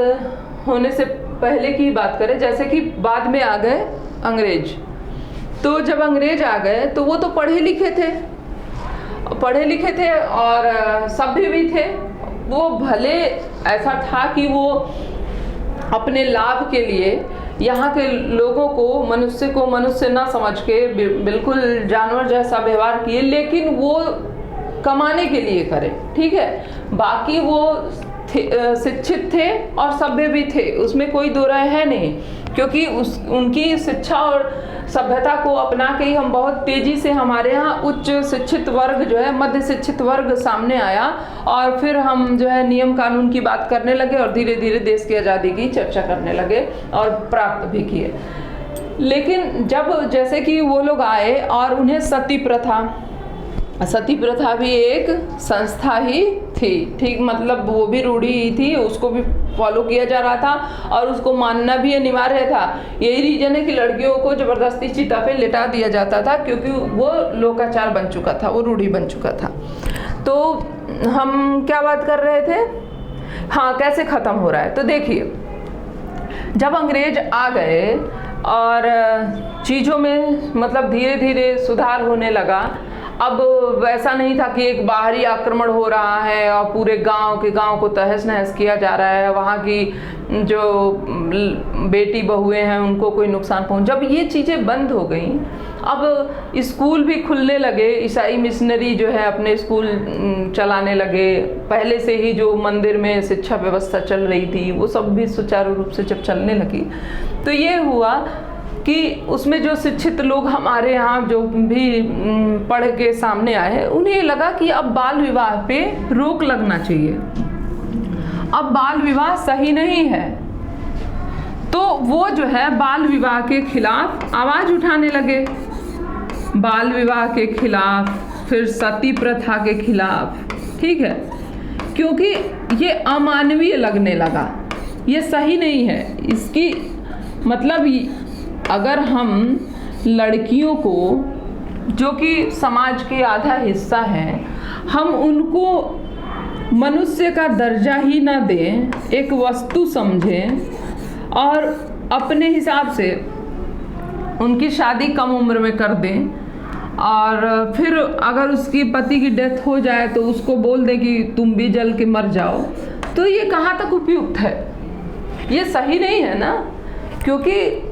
होने से पहले की बात करें, जैसे कि बाद में आ गए अंग्रेज, तो जब अंग्रेज आ गए तो वो तो पढ़े लिखे थे और सभ्य भी थे। वो भले ऐसा था कि वो अपने लाभ के लिए यहाँ के लोगों को, मनुष्य को मनुष्य ना समझ के बिल्कुल जानवर जैसा व्यवहार किए, लेकिन वो कमाने के लिए करे। ठीक है, बाकी वो शिक्षित थे और सभ्य भी थे, उसमें कोई दो राय है नहीं, क्योंकि उनकी शिक्षा और सभ्यता को अपना के ही हम बहुत तेजी से, हमारे यहाँ उच्च शिक्षित वर्ग जो है, मध्य शिक्षित वर्ग सामने आया और फिर हम जो है नियम कानून की बात करने लगे और धीरे धीरे देश की आज़ादी की चर्चा करने लगे और प्राप्त भी किए। लेकिन जब जैसे कि वो लोग आए और उन्हें सती प्रथा भी एक संस्था ही थी। ठीक, मतलब वो भी रूढ़ी ही थी, उसको भी फॉलो किया जा रहा था और उसको मानना भी अनिवार्य था। यही रीजन है कि लड़कियों को ज़बरदस्ती चिता पे लिटा दिया जाता था, क्योंकि वो लोकाचार बन चुका था, वो रूढ़ी बन चुका था। तो हम क्या बात कर रहे थे, हाँ, कैसे ख़त्म हो रहा है। तो देखिए, जब अंग्रेज आ गए और चीज़ों में मतलब धीरे धीरे सुधार होने लगा, अब वैसा नहीं था कि एक बाहरी आक्रमण हो रहा है और पूरे गांव को तहस नहस किया जा रहा है, वहाँ की जो बेटी बहुएं हैं उनको कोई नुकसान पहुंच। जब ये चीज़ें बंद हो गई, अब स्कूल भी खुलने लगे, ईसाई मिशनरी जो है अपने स्कूल चलाने लगे। पहले से ही जो मंदिर में शिक्षा व्यवस्था चल रही थी वो सब भी सुचारू रूप से जब चलने लगी, तो ये हुआ कि उसमें जो शिक्षित लोग हमारे यहाँ जो भी पढ़ के सामने आए, उन्हें लगा कि अब बाल विवाह पे रोक लगना चाहिए, अब बाल विवाह सही नहीं है। तो वो जो है बाल विवाह के खिलाफ आवाज़ उठाने लगे, बाल विवाह के खिलाफ, फिर सती प्रथा के खिलाफ। ठीक है, क्योंकि ये अमानवीय लगने लगा, ये सही नहीं है। इसकी मतलब अगर हम लड़कियों को जो कि समाज के आधा हिस्सा है, हम उनको मनुष्य का दर्जा ही ना दें, एक वस्तु समझें और अपने हिसाब से उनकी शादी कम उम्र में कर दें, और फिर अगर उसकी पति की डेथ हो जाए तो उसको बोल दे कि तुम भी जल के मर जाओ, तो ये कहाँ तक उपयुक्त है? ये सही नहीं है ना, क्योंकि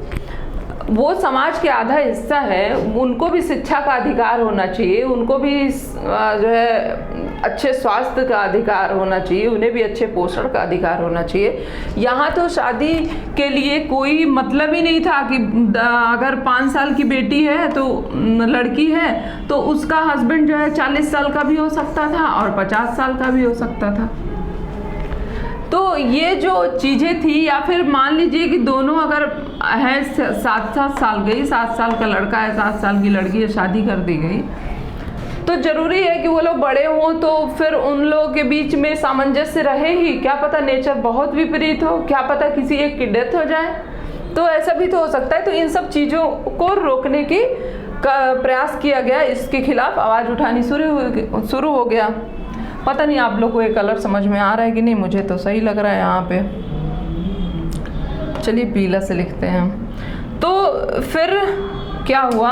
वो समाज के आधा हिस्सा है, उनको भी शिक्षा का अधिकार होना चाहिए, उनको भी जो है अच्छे स्वास्थ्य का अधिकार होना चाहिए, उन्हें भी अच्छे पोषण का अधिकार होना चाहिए। यहाँ तो शादी के लिए कोई मतलब ही नहीं था कि अगर 5 साल की बेटी है तो लड़की है तो उसका हस्बैंड जो है 40 साल का भी हो सकता था और 50 साल का भी हो सकता था। तो ये जो चीज़ें थी, या फिर मान लीजिए कि दोनों अगर है 7-7 साल गई, 7 साल का लड़का है, 7 साल की लड़की है, शादी कर दी गई, तो ज़रूरी है कि वो लोग बड़े हों, तो फिर उन लोगों के बीच में सामंजस्य रहे ही। क्या पता नेचर बहुत विपरीत हो, क्या पता किसी एक की डेथ हो जाए, तो ऐसा भी तो हो सकता है। तो इन सब चीज़ों को रोकने की प्रयास किया गया, इसके खिलाफ आवाज़ उठानी शुरू हो गया। पता नहीं आप लोग को ये कलर समझ में आ रहा है कि नहीं, मुझे तो सही लग रहा है यहाँ पे। चलिए पीला से लिखते हैं। तो फिर क्या हुआ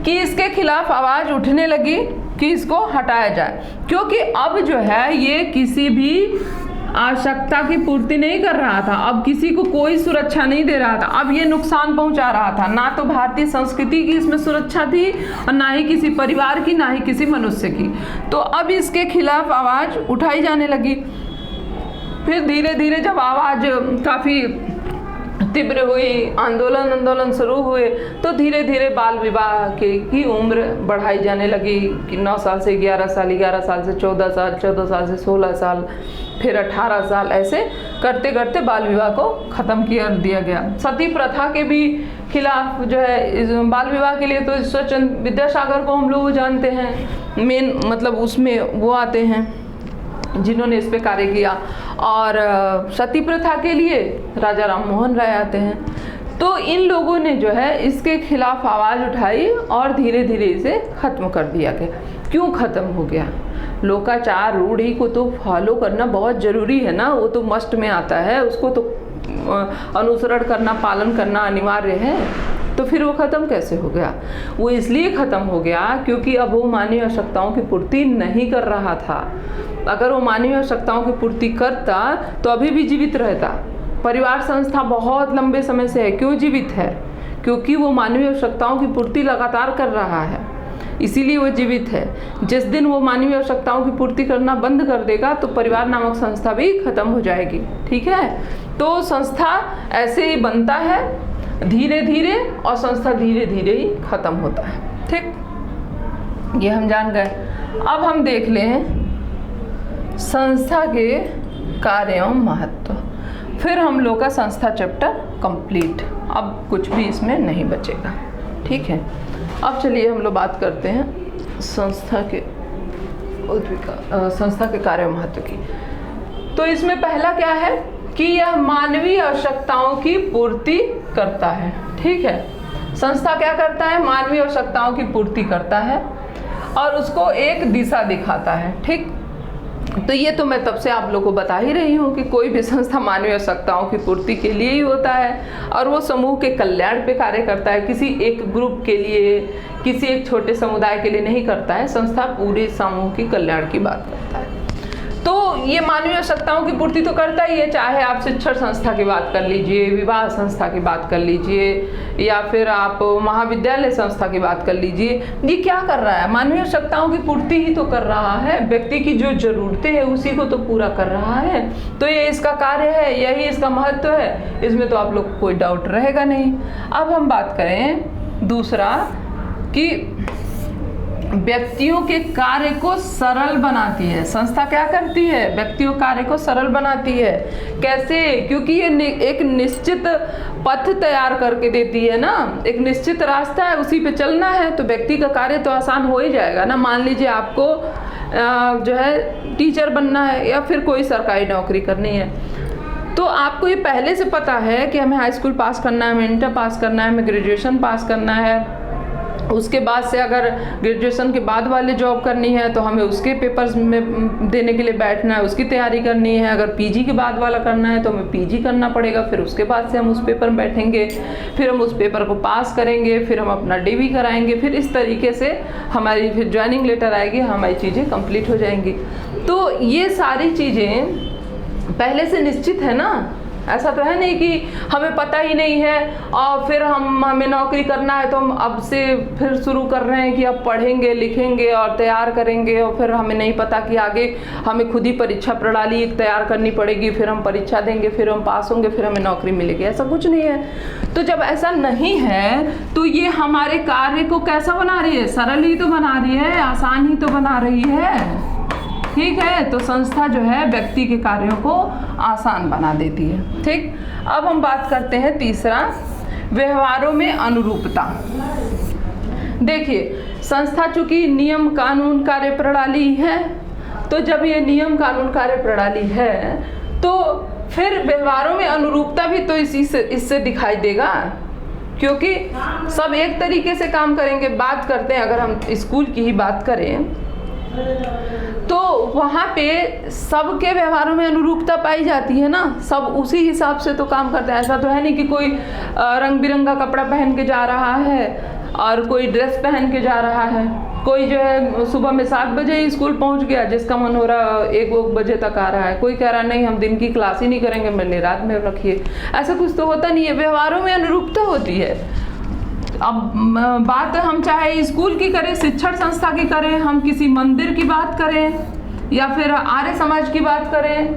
कि इसके खिलाफ आवाज़ उठने लगी कि इसको हटाया जाए, क्योंकि अब जो है ये किसी भी आवश्यकता की पूर्ति नहीं कर रहा था, अब किसी को कोई सुरक्षा नहीं दे रहा था, अब ये नुकसान पहुंचा रहा था। ना तो भारतीय संस्कृति की इसमें सुरक्षा थी और ना ही किसी परिवार की, ना ही किसी मनुष्य की। तो अब इसके खिलाफ आवाज़ उठाई जाने लगी। फिर धीरे धीरे जब आवाज़ काफ़ी तीव्र हुई, आंदोलन शुरू हुए, तो धीरे धीरे बाल विवाह की उम्र बढ़ाई जाने लगी कि 9 साल से 11 साल, 11 साल से 14 साल, 14 साल से 16 साल, फिर 18 साल, ऐसे करते करते बाल विवाह को ख़त्म कर दिया गया। सती प्रथा के भी खिलाफ जो है, इस बाल विवाह के लिए तो ईश्वरचंद्र विद्यासागर को हम लोग जानते हैं, मेन मतलब उसमें वो आते हैं जिन्होंने इस पे कार्य किया, और सती प्रथा के लिए राजा राम मोहन राय आते हैं। तो इन लोगों ने जो है इसके खिलाफ आवाज़ उठाई और धीरे धीरे इसे ख़त्म कर दिया गया। क्यों ख़त्म हो गया? लोकाचार रूढ़ी को तो फॉलो करना बहुत ज़रूरी है ना, वो तो मस्ट में आता है, उसको तो अनुसरण करना, पालन करना अनिवार्य है। तो फिर वो ख़त्म कैसे हो गया? वो इसलिए ख़त्म हो गया क्योंकि अब वो मानवीय आवश्यकताओं की पूर्ति नहीं कर रहा था। अगर वो मानवीय आवश्यकताओं की पूर्ति करता तो अभी भी जीवित रहता। परिवार संस्था बहुत लंबे समय से है। क्यों जीवित है? क्योंकि वो मानवीय आवश्यकताओं की पूर्ति लगातार कर रहा है, इसीलिए वो जीवित है। जिस दिन वो मानवीय आवश्यकताओं की पूर्ति करना बंद कर देगा तो परिवार नामक संस्था भी खत्म हो जाएगी। ठीक है, तो संस्था ऐसे ही बनता है धीरे धीरे, और संस्था धीरे धीरे ही खत्म होता है। ठीक, ये हम जान गए। अब हम देख लें संस्था के कार्य एवं महत्व। फिर हम लोग का संस्था चैप्टर कंप्लीट, अब कुछ भी इसमें नहीं बचेगा। ठीक है, अब चलिए हम लोग बात करते हैं संस्था के कार्य एवं महत्व की। तो इसमें पहला क्या है कि यह मानवीय आवश्यकताओं की पूर्ति करता है। ठीक है, संस्था क्या करता है? मानवीय आवश्यकताओं की पूर्ति करता है और उसको एक दिशा दिखाता है। ठीक, तो ये तो मैं तब से आप लोगों को बता ही रही हूँ कि कोई भी संस्था मानवीय आवश्यकताओं की पूर्ति के लिए ही होता है, और वो समूह के कल्याण पे कार्य करता है, किसी एक ग्रुप के लिए, किसी एक छोटे समुदाय के लिए नहीं करता है। संस्था पूरे समूह की कल्याण की बात करता है। तो ये मानवीय आवश्यकताओं की पूर्ति तो करता ही है, चाहे आप शिक्षण संस्था की बात कर लीजिए, विवाह संस्था की बात कर लीजिए, या फिर आप महाविद्यालय संस्था की बात कर लीजिए। ये क्या कर रहा है? मानवीय आवश्यकताओं की पूर्ति ही तो कर रहा है, व्यक्ति की जो जरूरतें हैं उसी को तो पूरा कर रहा है। तो ये इसका कार्य है, यही इसका महत्व है, इसमें तो आप लोग को कोई डाउट रहेगा नहीं। अब हम बात करें दूसरा कि व्यक्तियों के कार्य को सरल बनाती है। संस्था क्या करती है? व्यक्तियों कार्य को सरल बनाती है। कैसे? क्योंकि ये एक निश्चित पथ तैयार करके देती है ना, एक निश्चित रास्ता है, उसी पे चलना है, तो व्यक्ति का कार्य तो आसान हो ही जाएगा ना। मान लीजिए आपको जो है टीचर बनना है या फिर कोई सरकारी नौकरी करनी है, तो आपको ये पहले से पता है कि हमें हाई स्कूल पास करना है, हमें इंटर पास करना है, हमें ग्रेजुएशन पास करना है, उसके बाद से अगर ग्रेजुएशन के बाद वाले जॉब करनी है तो हमें उसके पेपर्स में देने के लिए बैठना है, उसकी तैयारी करनी है। अगर पीजी के बाद वाला करना है तो हमें पीजी करना पड़ेगा, फिर उसके बाद से हम उस पेपर में बैठेंगे, फिर हम उस पेपर को पास करेंगे, फिर हम अपना डीवी कराएंगे, फिर इस तरीके से हमारी फिर ज्वाइनिंग लेटर आएगी, हमारी चीज़ें कंप्लीट हो जाएंगी। तो ये सारी चीज़ें पहले से निश्चित है ना, ऐसा तो है नहीं कि हमें पता ही नहीं है और फिर हमें नौकरी करना है तो हम अब से फिर शुरू कर रहे हैं कि अब पढ़ेंगे लिखेंगे और तैयार करेंगे, और फिर हमें नहीं पता कि आगे हमें खुद ही परीक्षा प्रणाली एक तैयार करनी पड़ेगी, फिर हम परीक्षा देंगे, फिर हम पास होंगे, फिर हमें नौकरी मिलेगी। ऐसा कुछ नहीं है। तो जब ऐसा नहीं है तो ये हमारे कार्य को कैसा बना रही है? सरल ही तो बना रही है, आसान ही तो बना रही है। ठीक है, तो संस्था जो है व्यक्ति के कार्यों को आसान बना देती है। ठीक, अब हम बात करते हैं तीसरा, व्यवहारों में अनुरूपता। देखिए, संस्था चूंकि नियम कानून कार्यप्रणाली है, तो जब ये नियम कानून कार्यप्रणाली है तो फिर व्यवहारों में अनुरूपता भी तो इससे दिखाई देगा, क्योंकि सब एक तरीके से काम करेंगे। बात करते हैं, अगर हम स्कूल की ही बात करें तो वहाँ पे सबके व्यवहारों में अनुरूपता पाई जाती है ना, सब उसी हिसाब से तो काम करते हैं। ऐसा तो है नहीं कि कोई रंग बिरंगा कपड़ा पहन के जा रहा है और कोई ड्रेस पहन के जा रहा है, कोई जो है सुबह में 7 बजे स्कूल पहुँच गया, जिसका मन हो रहा 1 बजे तक आ रहा है, कोई कह रहा नहीं हम दिन की क्लास ही नहीं करेंगे, मैंने रात में रखिए। ऐसा कुछ तो होता नहीं है, व्यवहारों में अनुरूपता होती है। अब बात हम चाहे स्कूल की करें, शिक्षण संस्था की करें, हम किसी मंदिर की बात करें या फिर आर्य समाज की बात करें,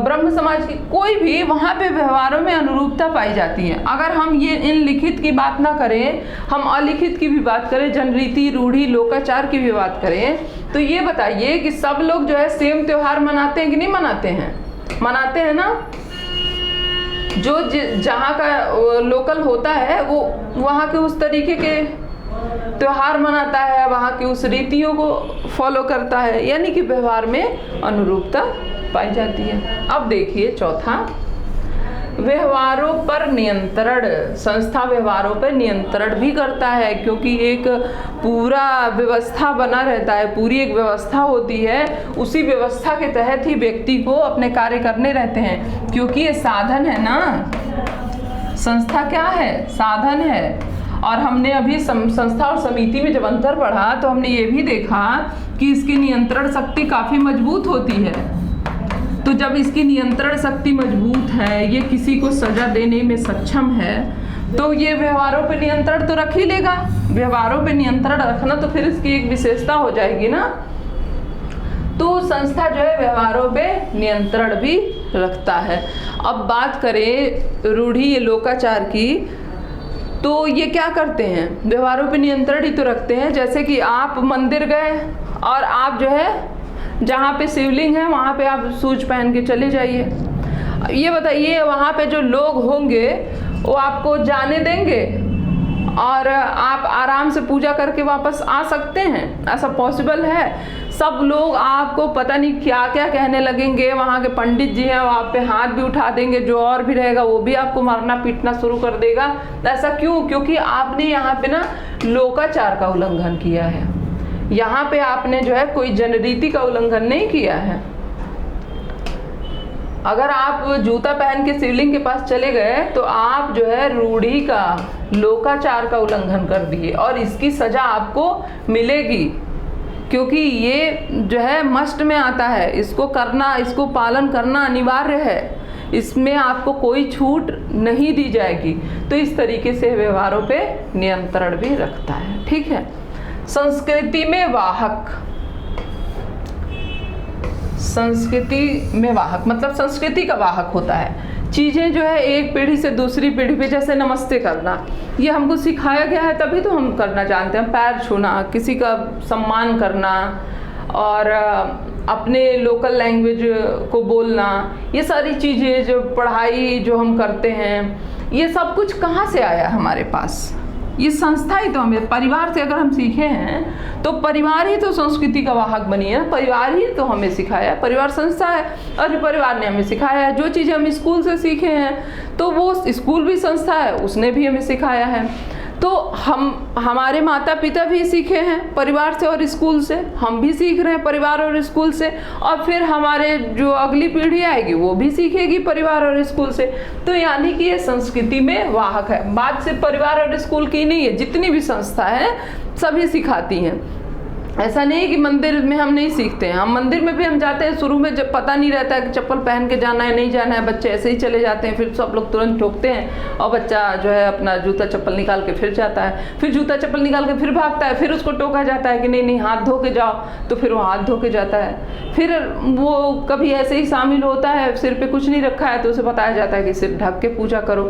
ब्रह्म समाज की, कोई भी, वहाँ पे व्यवहारों में अनुरूपता पाई जाती है। अगर हम ये इन लिखित की बात ना करें, हम अलिखित की भी बात करें, जनरीति रूढ़ी लोकाचार की भी बात करें, तो ये बताइए कि सब लोग जो है सेम त्यौहार मनाते हैं कि नहीं मनाते हैं? मनाते हैं ना। जो जहाँ का लोकल होता है वो वहाँ के उस तरीके के त्यौहार मनाता है, वहाँ की उस रीतियों को फॉलो करता है, यानी कि व्यवहार में अनुरूपता पाई जाती है। अब देखिए चौथा, व्यवहारों पर नियंत्रण। संस्था व्यवहारों पर नियंत्रण भी करता है, क्योंकि एक पूरा व्यवस्था बना रहता है, पूरी एक व्यवस्था होती है, उसी व्यवस्था के तहत ही व्यक्ति को अपने कार्य करने रहते हैं, क्योंकि ये साधन है ना। संस्था क्या है? साधन है। और हमने अभी संस्था और समिति में जब अंतर पढ़ा तो हमने ये भी देखा कि इसकी नियंत्रण शक्ति काफ़ी मजबूत होती है। तो जब इसकी नियंत्रण शक्ति मजबूत है, ये किसी को सजा देने में सक्षम है, तो ये व्यवहारों पे नियंत्रण तो रख ही लेगा। व्यवहारों पे नियंत्रण रखना तो फिर इसकी एक विशेषता हो जाएगी ना। तो संस्था जो है व्यवहारों पे नियंत्रण भी रखता है। अब बात करें रूढ़ी लोकाचार की, तो ये क्या करते हैं? व्यवहारों पे नियंत्रण ही तो रखते हैं। जैसे कि आप मंदिर गए और आप जो है जहाँ पे शिवलिंग है वहाँ पे आप शूज पहन के चले जाइए। ये बताइए वहाँ पे जो लोग होंगे वो आपको जाने देंगे और आप आराम से पूजा करके वापस आ सकते हैं? ऐसा पॉसिबल है? सब लोग आपको पता नहीं क्या क्या कहने लगेंगे। वहाँ के पंडित जी हैं, वो आप पे हाथ भी उठा देंगे, जो और भी रहेगा वो भी आपको मारना पीटना शुरू कर देगा। ऐसा क्यों? क्योंकि आपने यहाँ पे ना लोकाचार का उल्लंघन किया है। यहाँ पे आपने जो है कोई जनरीति का उल्लंघन नहीं किया है। अगर आप जूता पहन के शिवलिंग के पास चले गए तो आप जो है रूढ़ी का, लोकाचार का उल्लंघन कर दिए और इसकी सजा आपको मिलेगी, क्योंकि ये जो है मस्ट में आता है। इसको करना, इसको पालन करना अनिवार्य है, इसमें आपको कोई छूट नहीं दी जाएगी। तो इस तरीके से व्यवहारों पे नियंत्रण भी रखता है। ठीक है। संस्कृति में वाहक। संस्कृति में वाहक मतलब संस्कृति का वाहक होता है। चीज़ें जो है एक पीढ़ी से दूसरी पीढ़ी पे, जैसे नमस्ते करना, ये हमको सिखाया गया है तभी तो हम करना जानते हैं। पैर छूना, किसी का सम्मान करना और अपने लोकल लैंग्वेज को बोलना, ये सारी चीज़ें जो पढ़ाई जो हम करते हैं, ये सब कुछ कहाँ से आया हमारे पास? ये संस्था ही तो हमें, परिवार से अगर हम सीखे हैं तो परिवार ही तो संस्कृति का वाहक बनी है। परिवार ही तो हमें सिखाया है, परिवार संस्था है और परिवार ने हमें सिखाया है। जो चीज़ें हम स्कूल से सीखे हैं तो वो स्कूल भी संस्था है, उसने भी हमें सिखाया है। तो तो हमारे माता पिता भी सीखे हैं परिवार से और स्कूल से, हम भी सीख रहे हैं परिवार और स्कूल से, और फिर हमारे जो अगली पीढ़ी आएगी वो भी सीखेगी परिवार और स्कूल से। तो यानी कि ये संस्कृति में वाहक है। बात सिर्फ परिवार और स्कूल की नहीं है, जितनी भी संस्था है सभी सिखाती हैं। ऐसा नहीं है कि मंदिर में हम नहीं सीखते हैं, हम मंदिर में भी हम जाते हैं, शुरू में जब पता नहीं रहता है कि चप्पल पहन के जाना है नहीं जाना है, बच्चे ऐसे ही चले जाते हैं, फिर सब लोग तुरंत ठोकते हैं और बच्चा जो है अपना जूता चप्पल निकाल के फिर जाता है, फिर जूता चप्पल निकाल के फिर भागता है, फिर उसको टोका जाता है कि नहीं नहीं हाथ धो के जाओ, तो फिर वो हाथ धो के जाता है। फिर वो कभी ऐसे ही शामिल होता है, सिर पे कुछ नहीं रखा है तो उसे बताया जाता है कि सिर ढक के पूजा करो।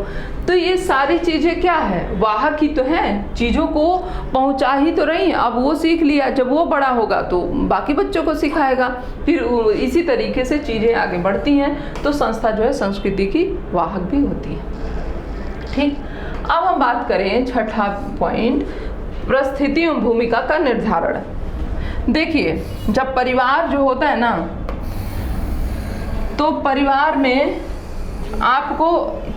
तो ये सारी चीज़ें क्या है, वाहक ही तो हैं, चीज़ों को पहुँचा ही तो रही हैं। अब वो सीख लिया, जब वो बड़ा होगा तो बाकी बच्चों को सिखाएगा, फिर इसी तरीके से चीज़ें आगे बढ़ती हैं। तो संस्था जो है संस्कृति की वाहक भी होती है। ठीक, अब हम बात करें छठा पॉइंट, परिस्थिति एवं भूमिका का निर्धारण। देखिए, जब परिवार जो होता है ना, तो परिवार में आपको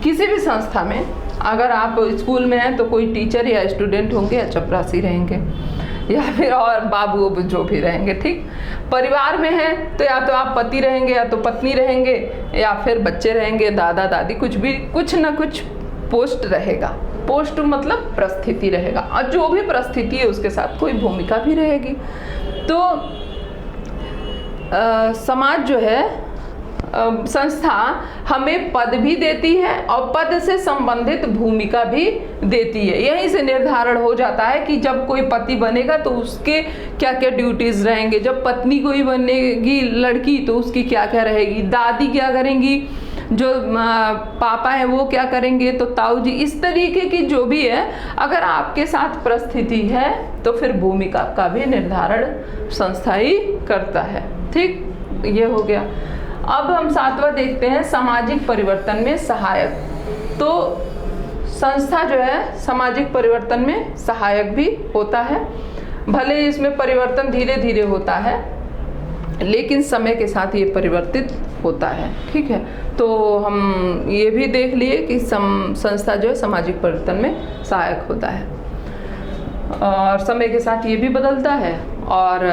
किसी भी संस्था में, अगर आप स्कूल में हैं तो कोई टीचर या स्टूडेंट होंगे या चपरासी रहेंगे या फिर और बाबू जो भी रहेंगे। ठीक, परिवार में है तो या तो आप पति रहेंगे या तो पत्नी रहेंगे या फिर बच्चे रहेंगे, दादा दादी, कुछ भी, कुछ ना कुछ पोस्ट रहेगा। पोस्ट मतलब परिस्थिति रहेगा, और जो भी परिस्थिति है उसके साथ कोई भूमिका भी रहेगी। तो समाज जो है, संस्था हमें पद भी देती है और पद से संबंधित भूमिका भी देती है। यहीं से निर्धारण हो जाता है कि जब कोई पति बनेगा तो उसके क्या क्या ड्यूटीज़ रहेंगे, जब पत्नी कोई बनेगी लड़की तो उसकी क्या क्या रहेगी, दादी क्या करेंगी, जो पापा हैं वो क्या करेंगे, तो ताऊ जी, इस तरीके की जो भी है। अगर आपके साथ परिस्थिति है तो फिर भूमिका का भी निर्धारण संस्था ही करता है। ठीक, ये हो गया। अब हम सातवां देखते हैं, सामाजिक परिवर्तन में सहायक। तो संस्था जो है सामाजिक परिवर्तन में सहायक भी होता है। भले इसमें परिवर्तन धीरे धीरे होता है, लेकिन समय के साथ ये परिवर्तित होता है। ठीक है, तो हम ये भी देख लिए कि संस्था जो है सामाजिक परिवर्तन में सहायक होता है, और समय के साथ ये भी बदलता है। और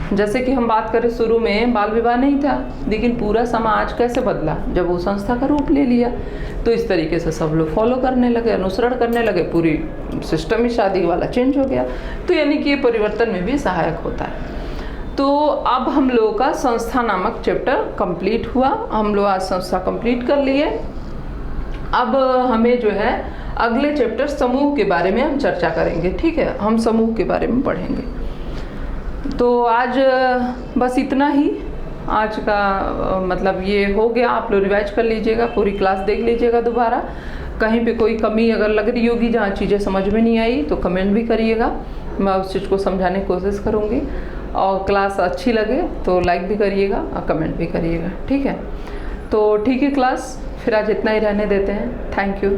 जैसे कि हम बात करें, शुरू में बाल विवाह नहीं था, लेकिन पूरा समाज कैसे बदला जब वो संस्था का रूप ले लिया। तो इस तरीके से सब लोग फॉलो करने लगे, अनुसरण करने लगे, पूरी सिस्टम ही शादी वाला चेंज हो गया। तो यानी कि ये परिवर्तन में भी सहायक होता है। तो अब हम लोगों का संस्था नामक चैप्टर कंप्लीट हुआ। हम लोग आज संस्था कंप्लीट कर लिए। अब हमें जो है अगले चैप्टर समूह के बारे में हम चर्चा करेंगे। ठीक है, हम समूह के बारे में पढ़ेंगे। तो आज बस इतना ही। आज का मतलब ये हो गया, आप लोग रिवाइज कर लीजिएगा, पूरी क्लास देख लीजिएगा दोबारा। कहीं पे कोई कमी अगर लग रही होगी, जहाँ चीज़ें समझ में नहीं आई, तो कमेंट भी करिएगा, मैं उस चीज़ को समझाने की कोशिश करूँगी। और क्लास अच्छी लगे तो लाइक भी करिएगा और कमेंट भी करिएगा। ठीक है, तो ठीक है क्लास, फिर आज इतना ही रहने देते हैं। Thank you.